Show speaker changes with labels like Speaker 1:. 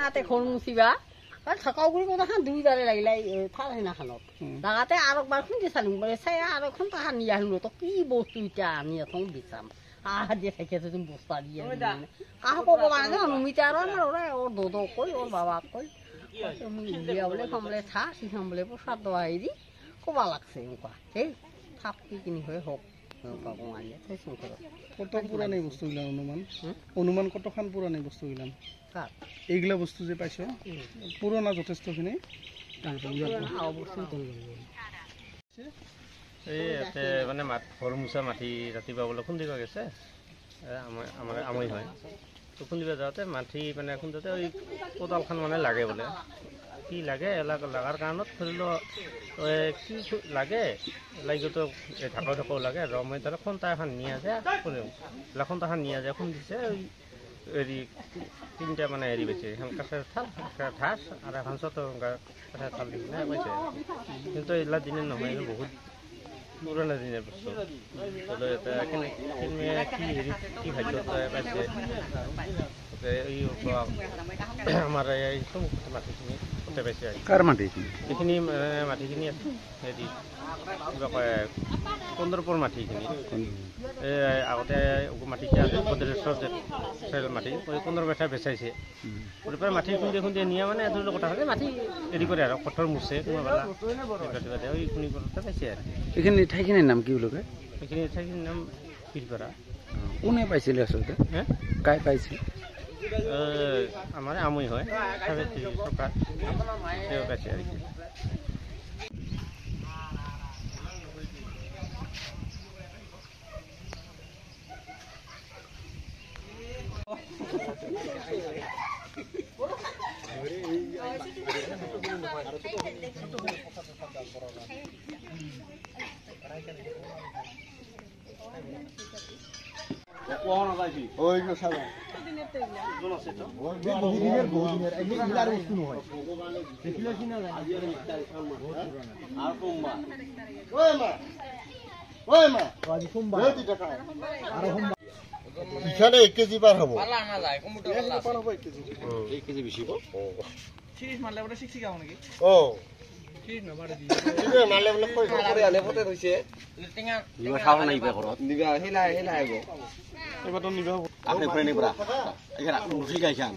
Speaker 1: লাগাতে ঘর মুছিবা থাকাও করে কথা দুইবারে লাগিলে থাল সেনাখানত লাগাতে আর একবার খুঁজে চালুম বলে চাই আর এখন তাহা নিয়ে আহিলো তো কি বস্তু এটা আমি এখন বিচাম আহ দিয়ে থাকে তুমি বস্তা দিয়ে কাহ কব মানে অনুমিতা আর আমার ওরা ওর দোদ কই ওর বাবা কই তুমি দিয়া বলে খামলে থা সিখাম বলে প্রসাদ দেওয়া দি কবা লাগছে ওকা এই থাপ কি কিনি হয়ে হোক
Speaker 2: কত পুরানি বস্তুগুলা অনুমান অনুমান কতখান পুরানি বস্তুগুলা এইগুলা বস্তু যে পাইছো পুরোনা যথেষ্টখিনি
Speaker 3: মানে ঘৰ মোচা মাটি ৰাতিপুৱা বোলে খুন্দিব গৈছে আমাৰ আমৈ হয় তো খুন্দিব যাওঁতে মাটি মানে খুন্দোতে ওই কোদালখন মানে লাগে বোলে কি লাগে লাগাৰ কাৰণত ধৰি লওক কি লাগে লাগিতো ঢাকা ঢাকাও লাগে ৰমে তারা খন্তা এখন নিয়ে যায় খন্তা এখন নিয়ে যায় খুন্দিছে ওই হেৰি তিনটা মানে হেৰি পাইছে এখন কাঠের থাল ঠাস আর এখন ছোট কাঠের থাল দিছে না পাইছে কিন্তু এইগুলা দিনের নহয় বহুত পুরোনো দিনের বস্তু কি খাদ্য পাইছে আমার এই সমস্ত মাটিখিনি করতে পাইছে কার মাটি এইখিনি মাটিখিনি হেৰি কিবা কয় কন্দৰপুৰ মাটিখিনি আগতে মাটিটা আছে বদ্ৰেশ্বৰ মাটি ওই 15 বেচা বেচাইছে ওরপরে মাটি খুঁজে খুঁজে নিয়ে মানে ধরো কথা হলে মাটি রেডি করে আর কঠোর মুছে কোনোবেলা ওই খুনি করতে পাইছে আর
Speaker 4: এখানে ঠাইখিনির নাম কি বলবে
Speaker 3: এখানে ঠাইখিনির নাম পীরপাড়া
Speaker 4: কোনে পাইছিল আসলে
Speaker 3: হ্যাঁ
Speaker 4: কাই পাইছে
Speaker 3: আমার আমই হয় সরকার সেও পাইছে আর কি
Speaker 5: এখানে 1 কেজি পার হবো
Speaker 4: এবার তো নিবে আপনি ফ্রেন্ড পুরা এখানে মুসি গাইছান